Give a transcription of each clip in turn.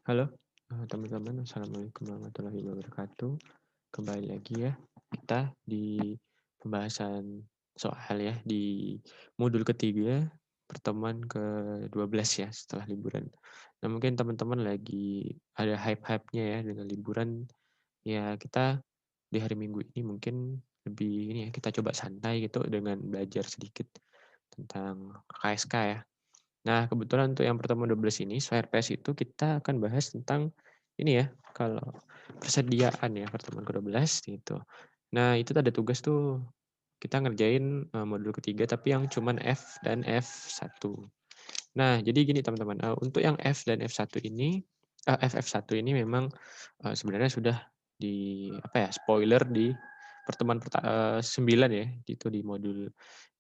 Halo, teman-teman. Assalamualaikum warahmatullahi wabarakatuh. Kembali lagi ya, kita di pembahasan soal ya, di modul ketiga pertemuan ke-12 ya, setelah liburan. Nah, mungkin teman-teman lagi ada hype-hype-nya ya dengan liburan, ya kita di hari Minggu ini mungkin lebih ini ya, kita coba santai gitu dengan belajar sedikit tentang KSK ya. Nah, kebetulan untuk yang pertemuan 12 ini, SOERPES itu kita akan bahas tentang ini ya, kalau persediaan ya pertemuan ke-12 gitu. Nah, itu ada tugas tuh kita ngerjain, modul ketiga tapi yang cuman F dan F1. Nah, jadi gini teman-teman, untuk yang F dan F1 ini, FF1 ini memang, sebenarnya sudah di apa ya, spoiler di pertemuan 9 ya, itu di modul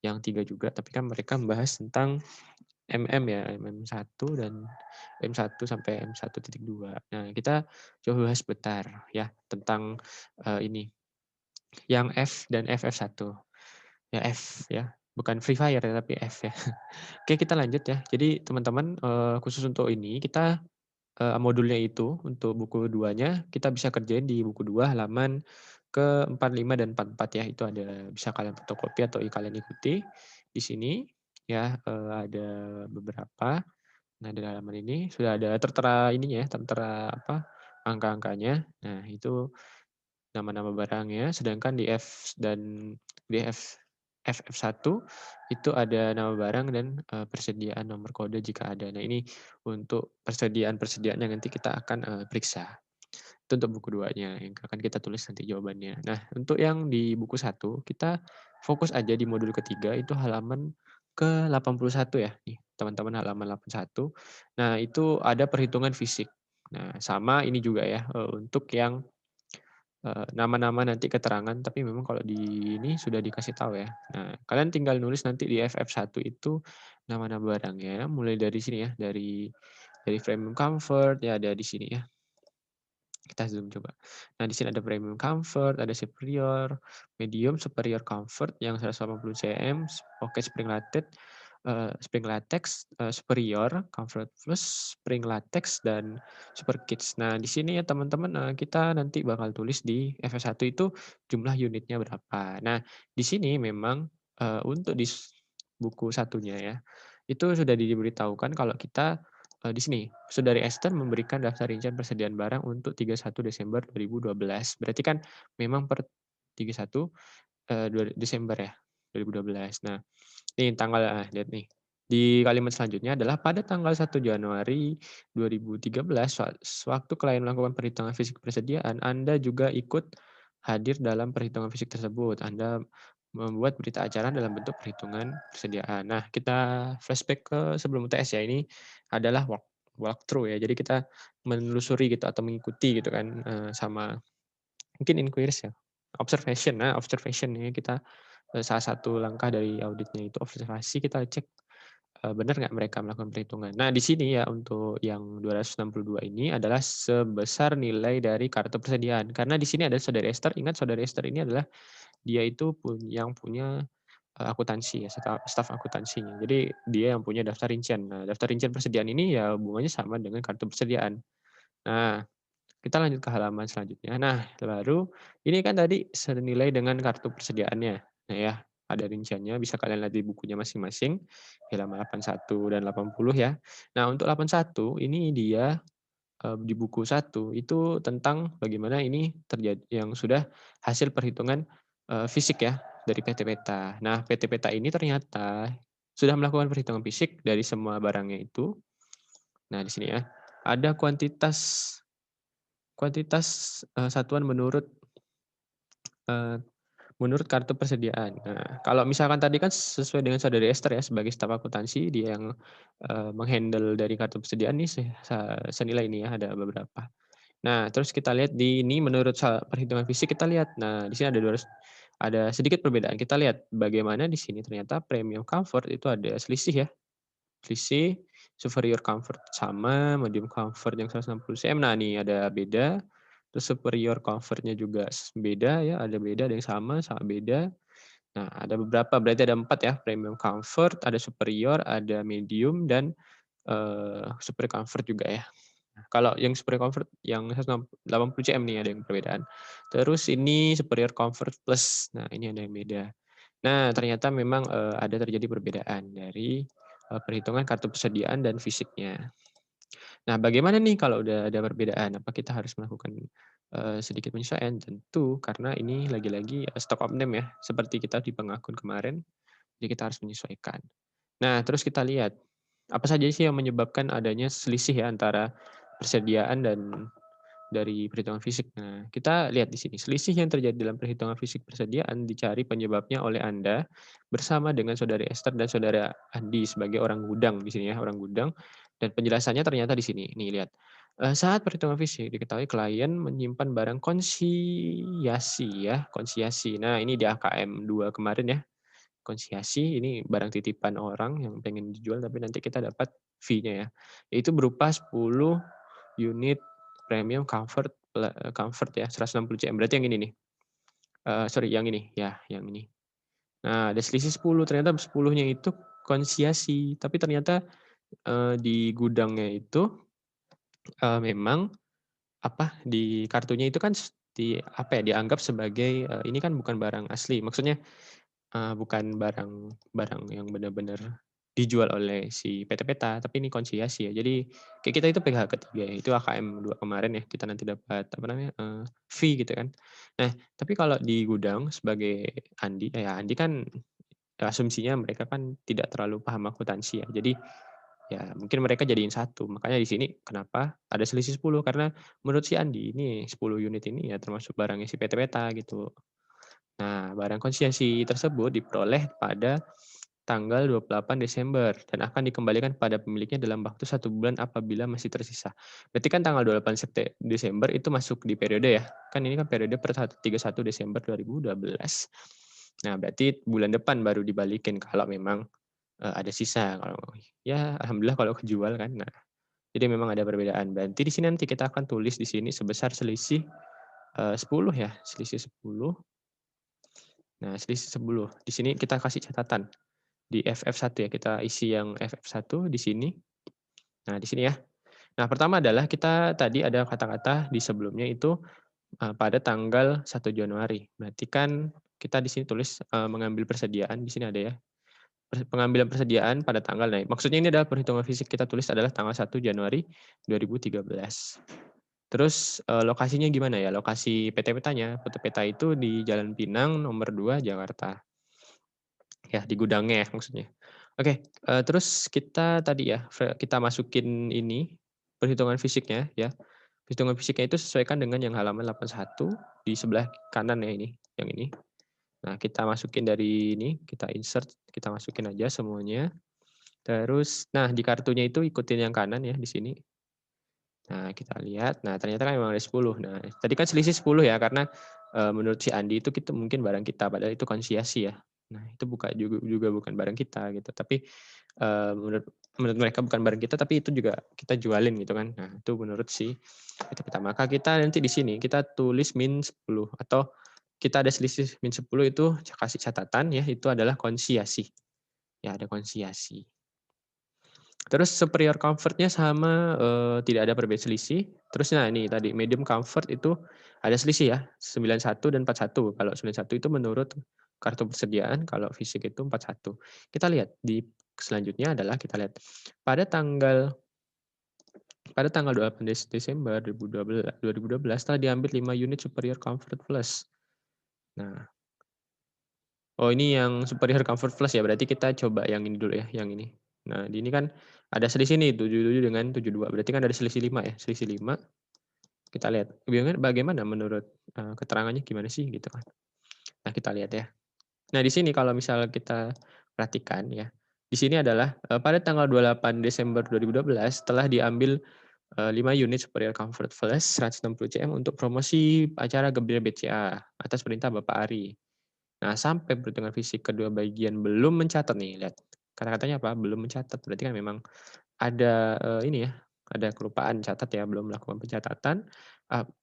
yang 3 juga, tapi kan mereka membahas tentang ya, MM1 dan M1 sampai M1.2. Nah, kita coba bahas bentar ya tentang, ini, yang F dan FF1. Ya F ya, bukan Free Fire ya, tapi F ya. Oke, kita lanjut ya. Jadi teman-teman, khusus untuk ini kita, modulnya itu untuk buku 2-nya kita bisa kerjain di buku 2 halaman ke-45 dan 44 ya. Itu ada bisa kalian fotokopi atau kalian ikuti di sini ya, ada beberapa. Nah, di halaman ini sudah ada tertera ininya ya, tertera apa, angka-angkanya. Nah, itu nama-nama barangnya, sedangkan di F dan di FF1 itu ada nama barang dan, persediaan nomor kode jika ada. Nah, ini untuk persediaan-persediaan yang nanti kita akan, periksa. Itu untuk buku 2-nya yang akan kita tulis nanti jawabannya. Nah, untuk yang di buku 1 kita fokus aja di modul ketiga itu halaman ke-81 ya, nih teman-teman halaman 81. Nah, itu ada perhitungan fisik. Nah, sama ini juga ya, untuk yang nama-nama nanti keterangan, tapi memang kalau di ini sudah dikasih tahu ya. Nah, kalian tinggal nulis nanti di FF1 itu nama-nama barangnya, mulai dari sini ya, dari premium comfort, ya ada di sini ya. Kita zoom coba. Nah, di sini ada premium comfort, ada superior, medium, superior comfort yang 180 cm, pocket spring latex, superior, comfort plus, spring latex, dan super kids. Nah, di sini ya teman-teman, kita nanti bakal tulis di FS1 itu jumlah unitnya berapa. Nah, di sini memang, untuk buku satunya ya, itu sudah diberitahukan kalau kita, di sini, Saudari Esther memberikan daftar rincian persediaan barang untuk 31 Desember 2012. Berarti kan memang per 31, Desember ya, 2012. Nah, nih tanggal lihat nih. Di kalimat selanjutnya adalah pada tanggal 1 Januari 2013 sewaktu klien melakukan perhitungan fisik persediaan, Anda juga ikut hadir dalam perhitungan fisik tersebut. Anda membuat berita acara dalam bentuk perhitungan persediaan. Nah, kita flashback ke sebelum UTS ya, ini adalah walkthrough ya. Jadi kita menelusuri gitu atau mengikuti gitu kan, sama mungkin inquiries ya, observation ya kita, salah satu langkah dari auditnya itu observasi, kita cek, benar nggak mereka melakukan perhitungan. Nah, di sini ya untuk yang 262 ini adalah sebesar nilai dari kartu persediaan. Karena di sini ada saudari Esther, ingat saudari Esther ini adalah dia itu yang punya, akuntansi ya, staf akuntansinya. Jadi dia yang punya daftar rincian. Nah, daftar rincian persediaan ini ya hubungannya sama dengan kartu persediaan. Nah, kita lanjut ke halaman selanjutnya. Nah, baru ini kan tadi senilai dengan kartu persediaannya. Nah ya, ada rinciannya, bisa kalian lihat di bukunya masing-masing, di halaman 81 dan 80 ya. Nah, untuk 81 ini dia, di buku 1 itu tentang bagaimana ini terjadi yang sudah hasil perhitungan, fisik ya, dari PT Peta. Nah, PT Peta ini ternyata sudah melakukan perhitungan fisik dari semua barangnya itu. Nah, di sini ya, ada kuantitas Kuantitas, satuan eee, menurut kartu persediaan. Nah, kalau misalkan tadi kan sesuai dengan saudari Esther ya sebagai staf akuntansi, dia yang, meng-handle dari kartu persediaan nih senilai ini ya, ada beberapa. Nah, terus kita lihat di ini menurut perhitungan fisik kita lihat, nah di sini ada sedikit perbedaan. Kita lihat bagaimana di sini ternyata premium comfort itu ada selisih ya. Selisih, superior comfort sama, medium comfort yang 160 cm. Nah, nih ada beda, terus superior comfort-nya juga beda ya, ada yang sama beda. Nah, ada beberapa, berarti ada 4 ya, premium comfort, ada superior, ada medium, dan, super comfort juga ya. Kalau yang superior comfort yang 180 cm nih ada yang perbedaan. Terus ini superior comfort plus. Nah, ini ada yang beda. Nah, ternyata memang, ada terjadi perbedaan dari, perhitungan kartu persediaan dan fisiknya. Nah, bagaimana nih kalau udah ada perbedaan? Apa kita harus melakukan, sedikit penyesuaian? Tentu, karena ini lagi-lagi, stock of name ya, seperti kita di pengakun kemarin, jadi kita harus menyesuaikan. Nah, terus kita lihat, apa saja sih yang menyebabkan adanya selisih ya antara persediaan dan dari perhitungan fisik. Nah, kita lihat di sini, selisih yang terjadi dalam perhitungan fisik persediaan dicari penyebabnya oleh Anda bersama dengan saudari Esther dan saudara Andi sebagai orang gudang di sini ya, orang gudang. Dan penjelasannya ternyata di sini. Nih lihat, saat perhitungan fisik diketahui klien menyimpan barang konsiasi ya, konsiasi. Nah, ini di AKM 2 kemarin ya, konsiasi ini barang titipan orang yang pengen dijual tapi nanti kita dapat fee-nya ya. Itu berupa 10 unit premium comfort ya 160 cm, berarti yang ini nih, sorry yang ini, ya yang ini. Nah ada selisih 10, ternyata 10-nya itu konsiasi, tapi ternyata, di gudangnya itu, memang apa, di kartunya itu kan di apa ya, dianggap sebagai, ini kan bukan barang asli, maksudnya bukan barang barang yang benar-benar dijual oleh si PT Peta, tapi ini konsinyasi ya. Jadi kayak kita itu PH ketiga ya, itu AKM 2 kemarin ya, kita nanti dapat apa namanya, fee gitu kan. Nah, tapi kalau di gudang sebagai Andi, ya Andi kan asumsinya mereka kan tidak terlalu paham akuntansi ya. Jadi ya mungkin mereka jadiin satu, makanya di sini kenapa ada selisih 10 karena menurut si Andi ini 10 unit ini ya termasuk barangnya si PT Peta gitu. Nah, barang konsinyasi tersebut diperoleh pada tanggal 28 Desember dan akan dikembalikan pada pemiliknya dalam waktu 1 bulan apabila masih tersisa. Berarti kan tanggal 28 Desember itu masuk di periode ya? Kan ini kan periode per 31 Desember 2012. Nah, berarti bulan depan baru dibalikin kalau memang, ada sisa. Kalau ya alhamdulillah kalau kejual kan. Nah, jadi memang ada perbedaan. Berarti di sini nanti kita akan tulis di sini sebesar selisih, 10 ya, selisih 10. Nah, selisih 10. Di sini kita kasih catatan. Di FF1 ya, kita isi yang FF1 di sini. Nah, di sini ya. Nah, pertama adalah kita tadi ada kata-kata di sebelumnya itu, pada tanggal 1 Januari. Berarti kan kita di sini tulis, mengambil persediaan, di sini ada ya, pengambilan persediaan pada tanggal nah, maksudnya ini adalah perhitungan fisik kita tulis adalah tanggal 1 Januari 2013. Terus, lokasinya gimana ya, lokasi PT Petanya, PT Peta itu di Jalan Pinang nomor 2 Jakarta. Ya, di gudangnya ya maksudnya. Oke, terus kita tadi ya, kita masukin ini, perhitungan fisiknya ya. Perhitungan fisiknya itu sesuaikan dengan yang halaman 81 di sebelah kanan ya ini, yang ini. Nah, kita masukin dari ini, kita insert, kita masukin aja semuanya. Terus, nah di kartunya itu ikutin yang kanan ya di sini. Nah, kita lihat, nah ternyata kan memang ada 10. Nah, tadi kan selisih 10 ya, karena, menurut si Andi itu mungkin barang kita, padahal itu konsinyasi ya. Nah, itu juga bukan barang kita gitu, tapi, menurut menurut mereka bukan barang kita, tapi itu juga kita jualin gitu kan. Nah, itu menurut si itu pertama. Maka kita nanti di sini, kita tulis -10 atau kita ada selisih -10 itu kasih catatan ya, itu adalah konsinyasi. Ya, ada konsinyasi. Terus superior comfort-nya sama, tidak ada perbedaan selisih. Terus nah ini tadi medium comfort itu ada selisih ya, 91 dan 41. Kalau 91 itu menurut kartu persediaan, kalau fisik itu 41. Kita lihat di selanjutnya adalah kita lihat pada tanggal pada tanggal 28 Desember 2012 telah diambil 5 unit superior comfort plus. Nah, oh ini yang superior comfort plus ya, berarti kita coba yang ini dulu ya, yang ini. Nah, di ini kan ada selisih nih 77 dengan 72, berarti kan ada selisih 5 ya, selisih 5. Kita lihat bagaimana menurut, keterangannya gimana sih gitu kan. Nah, kita lihat ya. Nah, di sini kalau misal kita perhatikan ya, di sini adalah, pada tanggal 28 Desember 2012 telah diambil, 5 unit superior comfort plus 160 cm untuk promosi acara Gembira BCA atas perintah Bapak Ari. Nah, sampai perhitungan fisik kedua bagian belum mencatat nih, lihat. Kata-katanya apa? Belum mencatat, berarti kan memang ada, ini ya, ada kelupaan catat ya, belum melakukan pencatatan,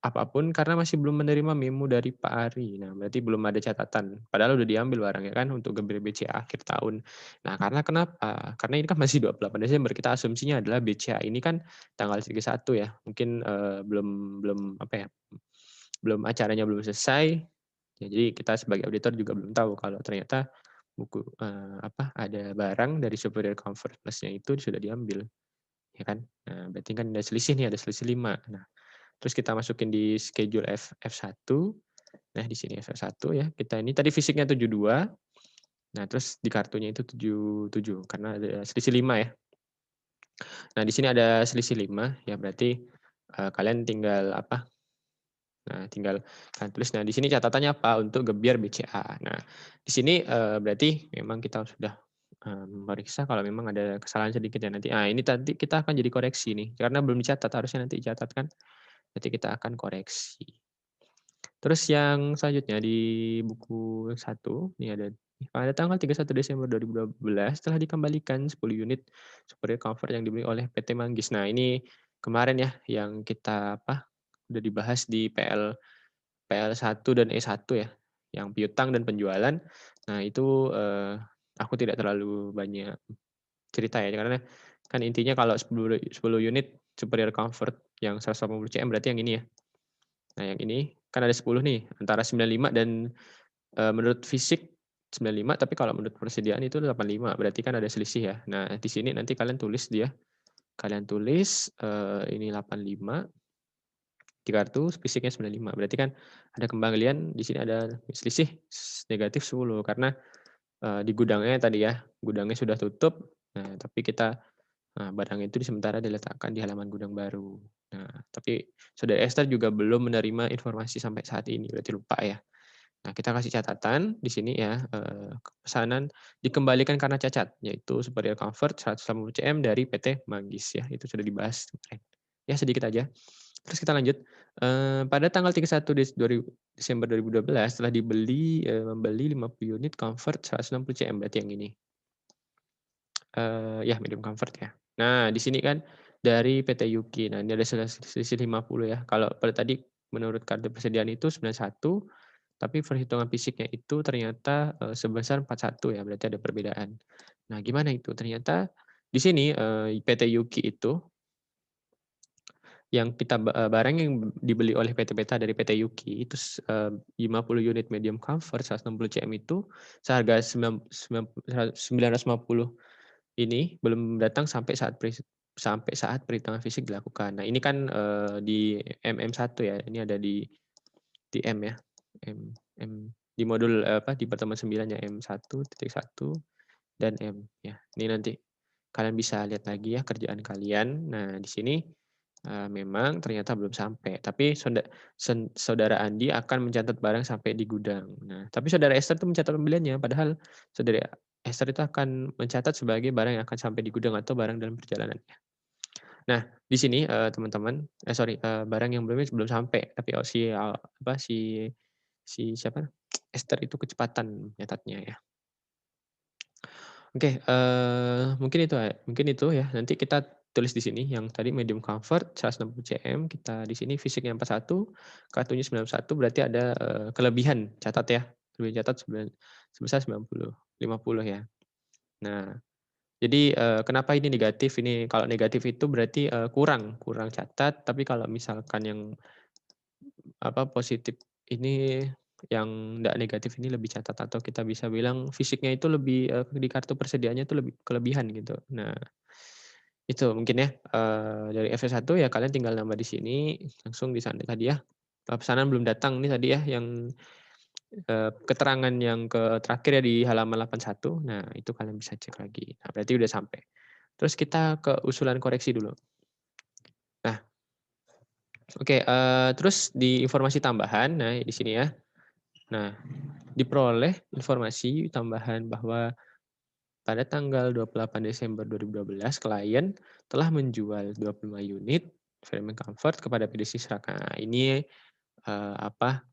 apapun karena masih belum menerima memo dari Pak Ari. Nah, berarti belum ada catatan, padahal udah diambil barangnya kan untuk geber BCA akhir tahun. Nah, karena kenapa? Karena ini kan masih 28 Desember, kita asumsinya adalah BCA ini kan tanggal 31 ya, mungkin, belum belum apa ya, belum acaranya belum selesai, ya jadi kita sebagai auditor juga belum tahu kalau ternyata ada barang dari Superior Comfort Plus-nya itu sudah diambil. Ya kan? Nah, berarti kan ada selisih nih, ada selisih 5. Nah, terus kita masukin di schedule F1. Nah, di sini F1 ya, kita ini tadi fisiknya 72. Nah, terus di kartunya itu 77 karena ada selisih 5 ya. Nah, di sini ada selisih 5 ya berarti, kalian tinggal apa, tinggal kalian tulis. Nah, di sini catatannya apa, untuk gebyar BCA. Nah, di sini, berarti memang kita sudah, memeriksa kalau memang ada kesalahan sedikit ya nanti. Ini tadi kita akan jadi koreksi nih, karena belum dicatat, harusnya nanti dicatat kan. Nanti kita akan koreksi. Terus yang selanjutnya di buku 1, ini ada pada tanggal 31 Desember 2012 telah dikembalikan 10 unit Superior Comfort yang dibeli oleh PT Manggis. Nah, ini kemarin ya yang kita udah dibahas di PL1 dan E1 ya, yang piutang dan penjualan. Nah, itu, aku tidak terlalu banyak cerita ya, karena kan intinya kalau 10 unit Superior Comfort yang 180 CM berarti yang ini ya. Nah, yang ini kan ada 10 nih, antara 95 dan, menurut fisik 95, tapi kalau menurut persediaan itu 85, berarti kan ada selisih ya. Nah, di sini nanti kalian tulis kalian tulis, ini 85 di kartu, fisiknya 95, berarti kan ada kembalian, di sini ada selisih negatif 10 karena, di gudangnya tadi ya, gudangnya sudah tutup, nah tapi kita barang itu sementara diletakkan di halaman gudang baru. Nah, tapi Saudara Esther juga belum menerima informasi sampai saat ini, berarti lupa ya. Nah, kita kasih catatan di sini ya, pesanan dikembalikan karena cacat, yaitu Superior Comfort 180 CM dari PT Manggis ya, itu sudah dibahas kemarin. Ya sedikit aja. Terus kita lanjut, pada tanggal 31 Desember 2012 telah membeli 50 unit Comfort 160 CM, berarti yang ini. Ya medium comfort ya. Nah, di sini kan dari PT Yuki. Nah, ini ada selisih 50 ya. Kalau pada tadi menurut kartu persediaan itu 91, tapi perhitungan fisiknya itu ternyata, sebesar 41 ya, berarti ada perbedaan. Nah, gimana itu? Ternyata di sini, PT Yuki itu barang yang dibeli oleh PT Beta dari PT Yuki itu 50 unit medium comfort 160 CM itu seharga 950 ini belum datang sampai saat perhitungan fisik dilakukan. Nah, ini kan, di MM1 ya, ini ada di M ya, M di modul, di pertemuan 9 ya, M1.1 dan M ya. Ini nanti kalian bisa lihat lagi ya kerjaan kalian. Nah, di sini, memang ternyata belum sampai, tapi Saudara Andi akan mencatat barang sampai di gudang. Nah, tapi Saudara Esther itu mencatat pembeliannya, padahal Saudara Esther itu akan mencatat sebagai barang yang akan sampai di gudang atau barang dalam perjalanan. Nah, di sini, teman-teman barang yang belum sampai, tapi si siapa, Esther itu kecepatan nyatatnya ya. Oke, mungkin itu ya, nanti kita tulis di sini yang tadi medium comfort 160 cm, kita di sini fisiknya 41, kartunya 91, berarti ada, kelebihan catat ya, kelebihan catat sebesar 90, 50 ya. Nah, jadi, kenapa ini negatif, ini kalau negatif itu berarti, kurang kurang catat, tapi kalau misalkan yang positif ini, yang nggak negatif ini lebih catat atau kita bisa bilang fisiknya itu lebih, di kartu persediaannya itu lebih kelebihan gitu. Nah, itu mungkin ya, dari FS1 ya kalian tinggal nambah di sini, langsung di sana tadi ya, pesanan belum datang nih tadi ya yang, keterangan yang terakhir ya di halaman 81, nah itu kalian bisa cek lagi. Nah, berarti udah sampai. Terus kita ke usulan koreksi dulu. Nah, oke, terus di informasi tambahan, nah di sini ya. Nah, diperoleh informasi tambahan bahwa pada tanggal 28 Desember 2012 klien telah menjual 25 unit Framing Comfort kepada PD Sisrak. Nah, ini, eee, apa,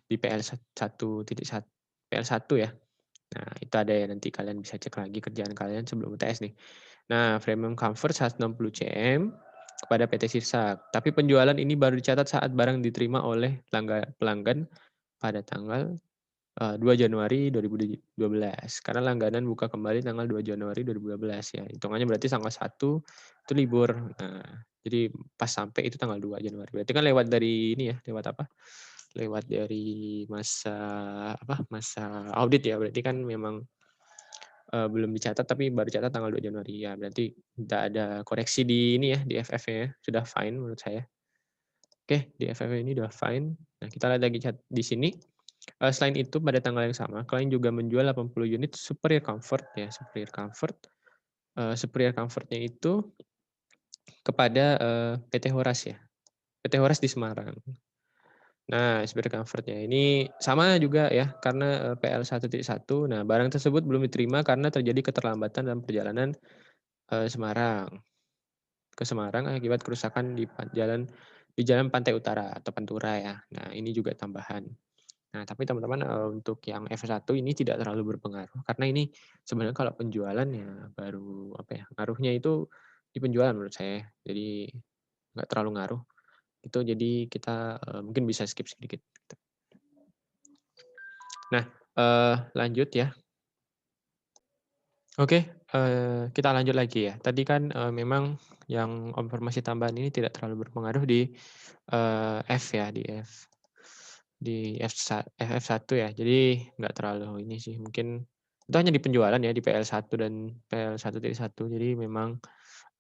di PL1 ya. Nah, itu ada ya nanti kalian bisa cek lagi kerjaan kalian sebelum UTS nih. Nah, premium comfort 160 cm kepada PT Sirsak. Tapi penjualan ini baru dicatat saat barang diterima oleh pelanggan pada tanggal 2 Januari 2012. Karena langganan buka kembali tanggal 2 Januari 2012 ya. Hitungannya berarti tanggal 1 itu libur. Nah, jadi pas sampai itu tanggal 2 Januari. Berarti kan lewat dari ini ya, lewat apa? Lewat dari masa apa? Masa audit ya. Berarti kan memang belum dicatat tapi baru catat tanggal 2 Januari. Ya, berarti tidak ada koreksi di ini ya, di FF-nya ya. Sudah fine menurut saya. Oke, di FF ini udah fine. Nah, kita lihat lagi di sini. Selain itu pada tanggal yang sama, klien juga menjual 80 unit Superior Comfort ya, Superior Comfort. Superior Comfort-nya itu kepada PT Horas ya, PT Horas di Semarang. Nah, Superior Comfort-nya ini sama juga ya, karena PL 1.1. Nah, barang tersebut belum diterima karena terjadi keterlambatan dalam perjalanan ke Semarang akibat kerusakan di jalan Pantai Utara atau Pantura ya. Nah, ini juga tambahan. Nah, tapi teman-teman, untuk yang F1 ini tidak terlalu berpengaruh, karena ini sebenarnya kalau penjualan ya baru, apa ya, ngaruhnya itu di penjualan menurut saya. Jadi nggak terlalu ngaruh, itu jadi kita, mungkin bisa skip sedikit, gitu. Nah, lanjut ya. Oke, kita lanjut lagi ya. Tadi kan, memang yang informasi tambahan ini tidak terlalu berpengaruh di, F ya, di FF1 ya. Jadi nggak terlalu ini sih, mungkin itu hanya di penjualan ya, di PL1 dan PL1.1. Jadi memang,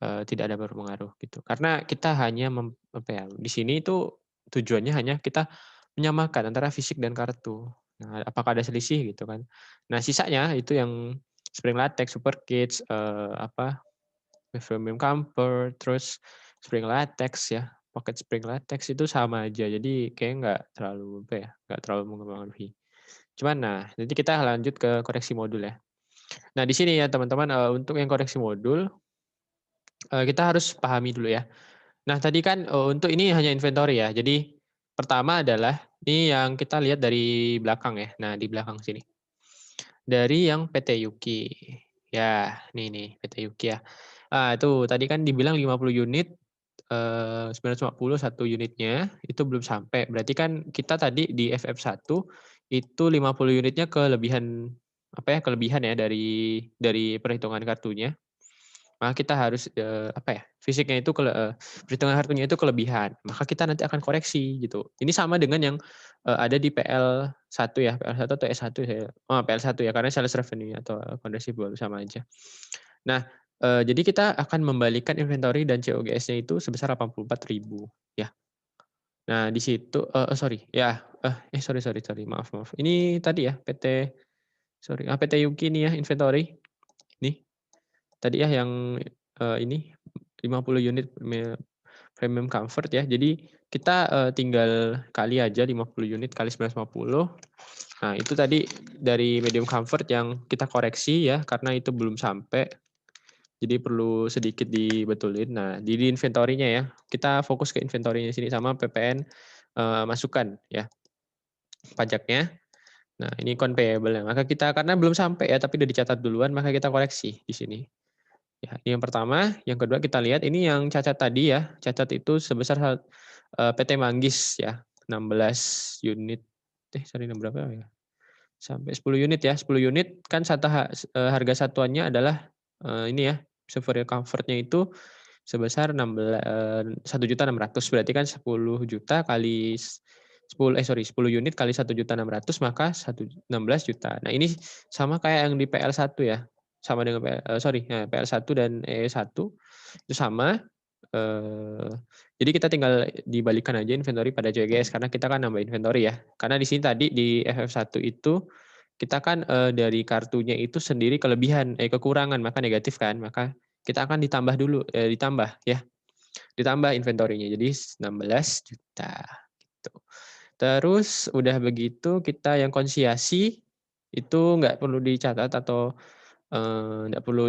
tidak ada berpengaruh gitu. Karena kita hanya apa ya, di sini itu tujuannya hanya kita menyamakan antara fisik dan kartu. Nah, apakah ada selisih gitu kan. Nah, sisanya itu yang spring latex, super kits, apa, premium comfort, terus spring latex ya, pocket spring latex itu sama aja. Jadi kayaknya nggak terlalu apa ya, nggak terlalu mempengaruhi. Cuman nah, nanti kita lanjut ke koreksi modul ya. Nah, di sini ya teman-teman, untuk yang koreksi modul, kita harus pahami dulu ya. Nah, tadi kan, untuk ini hanya inventory ya. Jadi pertama adalah ini yang kita lihat dari belakang ya. Nah, di belakang sini. Dari yang PT Yuki. Ya, nih PT Yuki ya. Ah, itu tadi kan dibilang 50 unit, 950 1 unitnya, itu belum sampai. Berarti kan kita tadi di FF1 itu 50 unitnya kelebihan, apa ya, kelebihan ya dari perhitungan kartunya. Maka kita harus, apa ya, fisiknya itu perhitungan kartunya itu kelebihan, maka kita nanti akan koreksi gitu. Ini sama dengan yang, ada di PL1 ya, PL1 atau S1 saya PL1 ya, karena sales revenue atau conversible sama aja. Nah, jadi kita akan membalikan inventory dan COGS-nya itu sebesar 84.000 ya. Nah di situ sorry ya, sorry, maaf. Ini tadi ya PT Yuki nih ya inventory, nih. Tadi ya yang, ini 50 unit premium comfort ya. Jadi kita, tinggal kali aja 50 unit kali 950. Nah, itu tadi dari medium comfort yang kita koreksi ya, karena itu belum sampai, jadi perlu sedikit dibetulin. Nah, di inventory-nya ya, kita fokus ke inventory-nya sini sama PPN, masukan ya, pajaknya. Nah, ini account payable-nya. Maka kita karena belum sampai ya, tapi udah dicatat duluan, maka kita koreksi di sini. Ya, ini yang pertama, yang kedua kita lihat ini yang cacat tadi ya, cacat itu sebesar PT Manggis ya, 16 unit, sorry berapa ya? Sampai 10 unit ya, 10 unit kan harga satuannya adalah, ini ya, Superior Comfort-nya itu sebesar 1.600.000, berarti kan 10 juta kali 10 unit kali 1.600.000 maka 16 juta. Nah, ini sama kayak yang di PL1 ya, sama dengan PL1 dan EE1 itu sama, eee, jadi kita tinggal dibalikan aja inventory pada COGS karena kita kan nambah inventory ya. Karena di sini tadi di FF1 itu kita kan, dari kartunya itu sendiri kekurangan maka negatif kan, maka kita akan ditambah ya, ditambah inventory-nya jadi 16 juta gitu. Terus udah begitu kita yang konsiasi itu nggak perlu dicatat atau, nggak perlu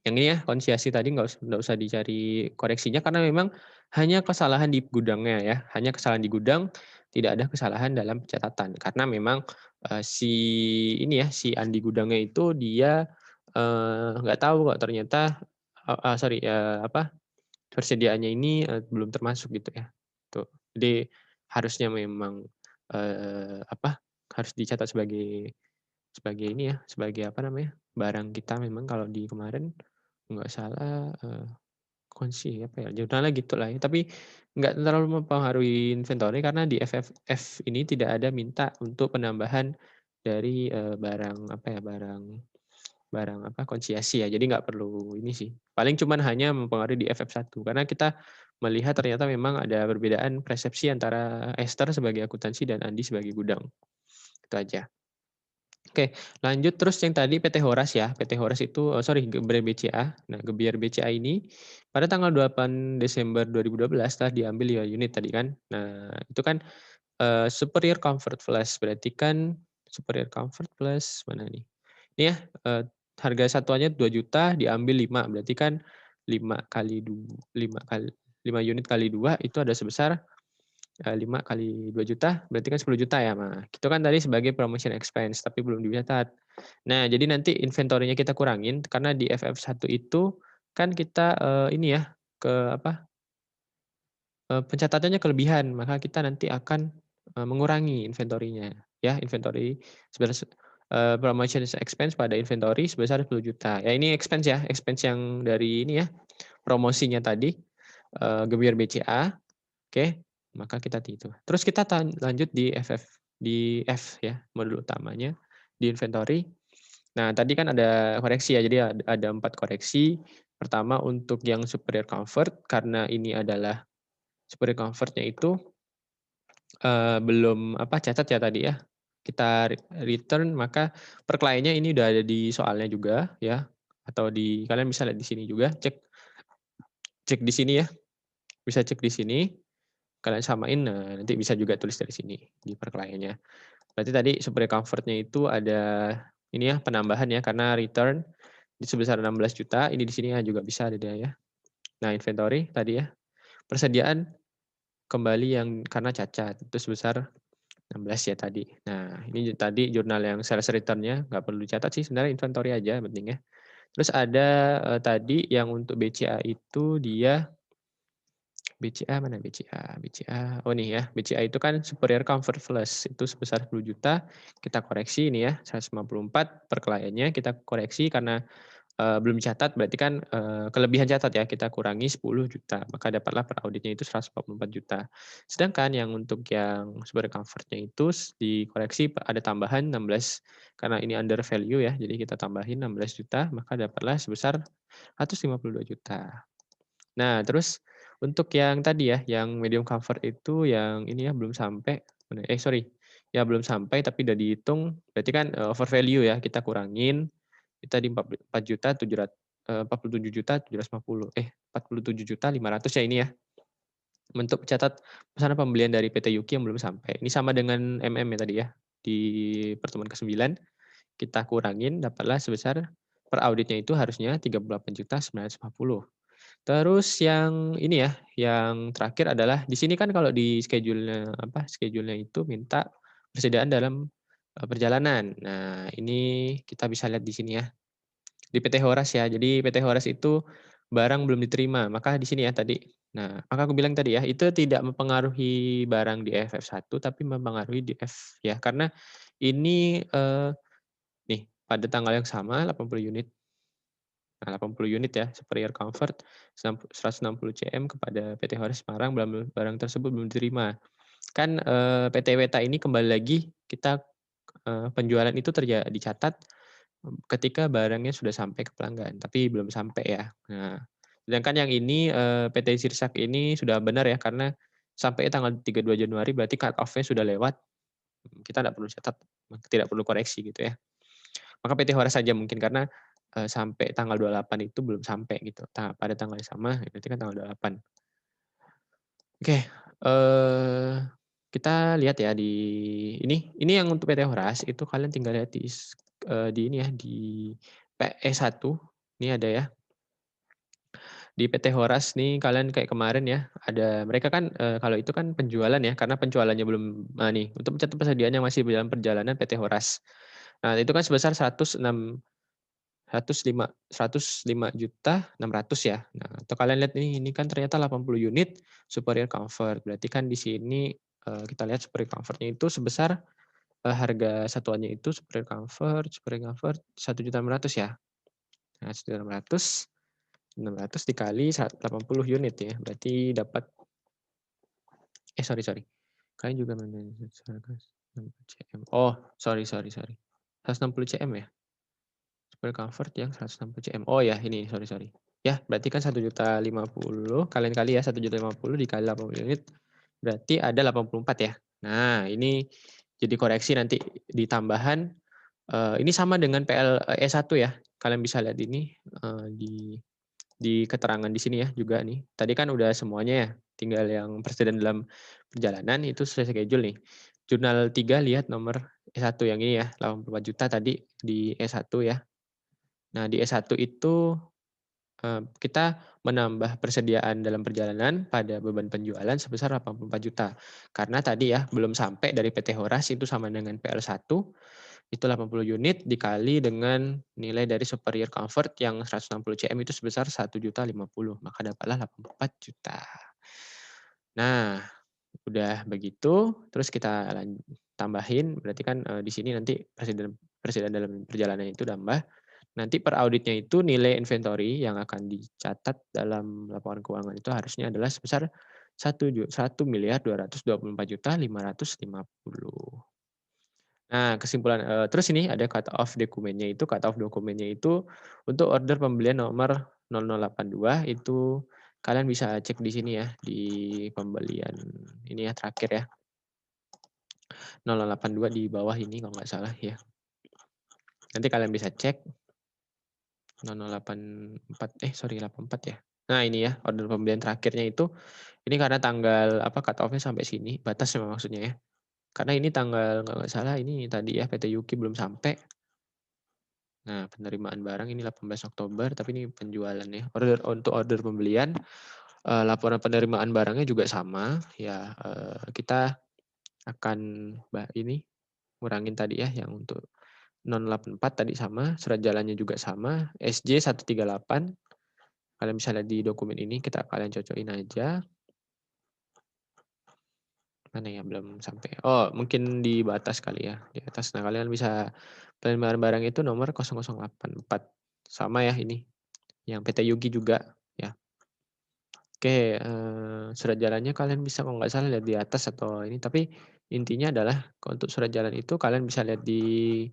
yang ini ya, konsiasi tadi nggak usah dicari koreksinya karena memang hanya kesalahan di gudangnya ya, hanya kesalahan di gudang, tidak ada kesalahan dalam pencatatan. Karena memang, si ini ya, si Andi gudangnya itu dia, nggak tahu kok ternyata sorry, apa, persediaannya ini, belum termasuk gitu ya, tuh. Jadi harusnya memang, apa, harus dicatat sebagai sebagai ini ya, sebagai apa namanya, barang kita memang kalau di kemarin nggak salah, kunci apa ya, jurnalnya gitulah ya, tapi nggak terlalu mempengaruhi inventory karena di FFF ini tidak ada minta untuk penambahan dari, barang apa ya, barang barang apa, konsiasi ya, jadi nggak perlu ini sih, paling cuman hanya mempengaruhi di FF1 karena kita melihat ternyata memang ada perbedaan persepsi antara Esther sebagai akuntansi dan Andi sebagai gudang, itu aja. Oke, lanjut terus yang tadi PT Horas ya. PT Horas itu sorry Gebiar BCA. Nah, Gebiar BCA ini pada tanggal 8 Desember 2012 telah diambil 5 unit tadi kan. Nah, itu kan, superior comfort plus, berarti kan superior comfort plus mana nih? Ini ya, harga satuannya 2.000.000 diambil 5 berarti kan 5 kali 5 unit kali 2 itu ada sebesar 5 kali 2.000.000 berarti kan 10.000.000 ya, Nah, itu kan tadi sebagai promotion expense tapi belum dicatat. Nah, jadi nanti inventory-nya kita kurangin karena di FF1 itu kan kita, ini ya, ke apa, pencatatannya kelebihan, maka kita nanti akan, mengurangi inventory-nya, ya, inventory promotion expense pada inventory sebesar 10.000.000. Ya ini expense ya, expense yang dari ini ya, promosinya tadi, Gebiar BCA. Oke, maka kita itu. Terus kita lanjut di di F ya, modul utamanya, di inventory. Nah, tadi kan ada koreksi ya, jadi ada 4 koreksi. Pertama untuk yang superior comfort, karena ini adalah superior comfort-nya itu, belum apa, catat ya tadi ya, kita return, maka per kliennya ini udah ada di soalnya juga ya, atau kalian bisa lihat di sini juga, cek cek di sini ya, bisa cek di sini. Kalian samain, nah nanti bisa juga tulis dari sini, di per kliennya. Berarti tadi superior comfort-nya itu ada ini ya, penambahan ya, karena return di sebesar 16.000.000, ini di sini ya juga bisa ada ya. Nah, inventory tadi ya, persediaan kembali yang karena cacat, itu sebesar 16 ya tadi. Nah, ini tadi jurnal yang sales return-nya nggak perlu dicatat sih sebenarnya, inventory aja penting ya. Terus ada, tadi yang untuk BCA itu dia BCA mana BCA? BCA, oh nih ya, BCA itu kan superior comfort plus, itu sebesar 10.000.000, kita koreksi ini ya, 154 per kliennya kita koreksi karena, belum dicatat berarti kan, kelebihan catat ya, kita kurangi 10.000.000, maka dapatlah per auditnya itu 144.000.000. Sedangkan yang untuk yang superior comfort-nya itu dikoreksi ada tambahan 16, karena ini under value ya, jadi kita tambahin 16.000.000, maka dapatlah sebesar 152.000.000. Nah, terus untuk yang tadi ya, yang medium comfort itu yang ini ya, belum sampai, sorry, ya belum sampai tapi udah dihitung, berarti kan, over value ya, kita kurangin, kita di 47.750, 47.500 ya ini ya, untuk catat pesanan pembelian dari PT Yuki yang belum sampai. Ini sama dengan ya tadi ya, di pertemuan ke-9, kita kurangin dapatlah sebesar per auditnya itu harusnya 38.950. Terus yang ini ya, yang terakhir adalah di sini kan kalau di schedule-nya apa, schedule-nya itu minta persediaan dalam, perjalanan. Nah, ini kita bisa lihat di sini ya, di PT Horas ya. Jadi PT Horas itu barang belum diterima, maka di sini ya tadi. Nah, maka aku bilang tadi ya, itu tidak mempengaruhi barang di FF1 tapi mempengaruhi di F ya. Karena ini, nih pada tanggal yang sama 80 unit. Nah, 80 unit ya, superior comfort 160 cm kepada PT Horas Semarang, barang tersebut belum diterima. Kan, PT Weta ini kembali lagi kita, penjualan itu dicatat ketika barangnya sudah sampai ke pelanggan, tapi belum sampai ya. Nah, sedangkan yang ini, PT Sirsak ini sudah benar ya, karena sampai tanggal 32 Januari berarti cut off-nya sudah lewat, kita tidak perlu catat, tidak perlu koreksi gitu ya. Maka PT Horas saja mungkin karena, sampai tanggal 28 itu belum sampai gitu. Pada tanggal yang sama, berarti kan tanggal 28. Oke, kita lihat ya di ini yang untuk PT Horas itu kalian tinggal lihat di ini ya, di PE1, ini ada ya. Di PT Horas nih kalian kayak kemarin ya, ada mereka kan, kalau itu kan penjualan ya, karena penjualannya belum nih, untuk mencatat persediaan yang masih dalam perjalanan PT Horas. Nah, itu kan sebesar 106 105.600.000 ya. Nah, atau kalian lihat ini kan ternyata 80 unit superior comfort. Berarti kan di sini, kita lihat superior comfort-nya itu sebesar, harga satuannya itu superior comfort 1.600.000 ya. Nah, 1.600.000, 600 dikali 80 unit ya, berarti dapat sorry sorry, kalian juga harga 60 cm. Oh, sorry sorry sorry, 160 cm ya? Super comfort yang 160 cm. Oh ya, ini sorry sorry. Ya, berarti kan 1.050.000 kalian kali ya 1.050.000 dikali 80 unit, berarti ada 84 ya. Nah, ini jadi koreksi nanti di tambahan, ini sama dengan PL E1 ya. Kalian bisa lihat ini, di keterangan di sini ya juga nih. Tadi kan udah semuanya ya, tinggal yang presiden dalam perjalanan itu sesuai schedule nih. Jurnal 3 lihat nomor E1 yang ini ya, 84 juta tadi di E1 ya. Nah, di S1 itu, kita menambah persediaan dalam perjalanan pada beban penjualan sebesar 84 juta. Karena tadi ya, belum sampai dari PT Horas itu sama dengan PL1, itu 80 unit dikali dengan nilai dari superior comfort yang 160 cm itu sebesar 1.050.000, maka dapatlah 84 juta. Nah, udah begitu, terus kita tambahin, berarti kan, di sini nanti presiden presiden dalam perjalanan itu nambah. Nanti per auditnya itu nilai inventory yang akan dicatat dalam laporan keuangan itu harusnya adalah sebesar 1.224.550.000. Nah, kesimpulan terus ini ada cut off dokumennya itu, cut off dokumennya itu untuk order pembelian nomor 0082 itu kalian bisa cek di sini ya, di pembelian ini ya terakhir ya, 0082 di bawah ini kalau nggak salah ya. Nanti kalian bisa cek 0084 sorry 84 ya. Nah ini ya, order pembelian terakhirnya itu, ini karena tanggal apa, cut off-nya sampai sini, batas memang maksudnya ya. Karena ini tanggal nggak salah ini tadi ya, PT Yuki belum sampai. Nah, penerimaan barang ini 18 Oktober, tapi ini penjualan ya. Untuk order pembelian, laporan penerimaan barangnya juga sama ya, kita akan ini, ngurangin tadi ya yang untuk 084 tadi sama, surat jalannya juga sama, SJ 138. Kalian bisa lihat di dokumen ini, kalian cocokin aja. Mana ya, belum sampai. Oh, mungkin di batas kali ya, di atas. Nah, kalian bisa penerimaan barang itu nomor 0084. Sama ya ini, yang PT Yugi juga ya. Oke, surat jalannya kalian bisa kalau nggak salah lihat di atas atau ini, tapi intinya adalah untuk surat jalan itu kalian bisa lihat di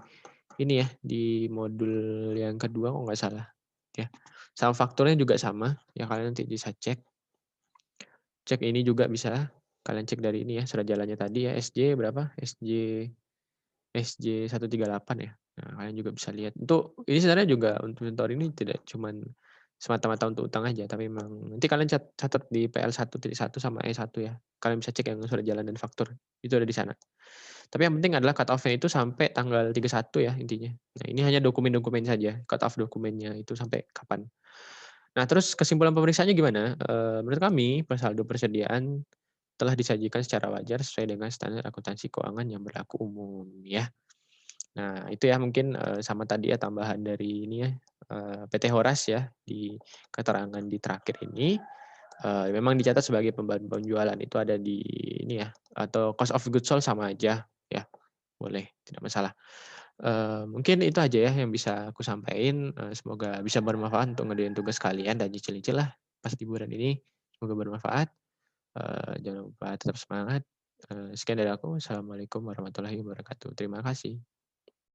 ini ya, di modul yang kedua kalau nggak salah ya. Sama fakturnya juga sama, ya kalian nanti bisa cek. Cek ini juga bisa, kalian cek dari ini ya, surat jalannya tadi ya, SJ berapa? SJ 138 ya. Nah, kalian juga bisa lihat. Untuk ini sebenarnya juga untuk inventory ini tidak cuman semata-mata untuk utang aja, tapi memang nanti kalian catat di PL1.1 sama E1 ya. Kalian bisa cek yang surat jalan dan faktur, itu ada di sana. Tapi yang penting adalah cut off-nya itu sampai tanggal 31 ya intinya. Nah, ini hanya dokumen-dokumen saja, cut off dokumennya itu sampai kapan. Nah, terus kesimpulan pemeriksaannya gimana? Menurut kami, saldo persediaan telah disajikan secara wajar sesuai dengan standar akuntansi keuangan yang berlaku umum ya. Nah, itu ya mungkin, sama tadi ya tambahan dari ini ya, PT Horas ya di keterangan di terakhir ini, memang dicatat sebagai pembagian penjualan itu ada di ini ya, atau cost of goods sold sama aja ya, boleh, tidak masalah. Mungkin itu aja ya yang bisa aku sampaikan, semoga bisa bermanfaat untuk ngerjain tugas kalian dan nyicil-nyicil lah pas liburan ini, semoga bermanfaat, jangan lupa tetap semangat, sekian dari aku, wassalamualaikum warahmatullahi wabarakatuh, terima kasih.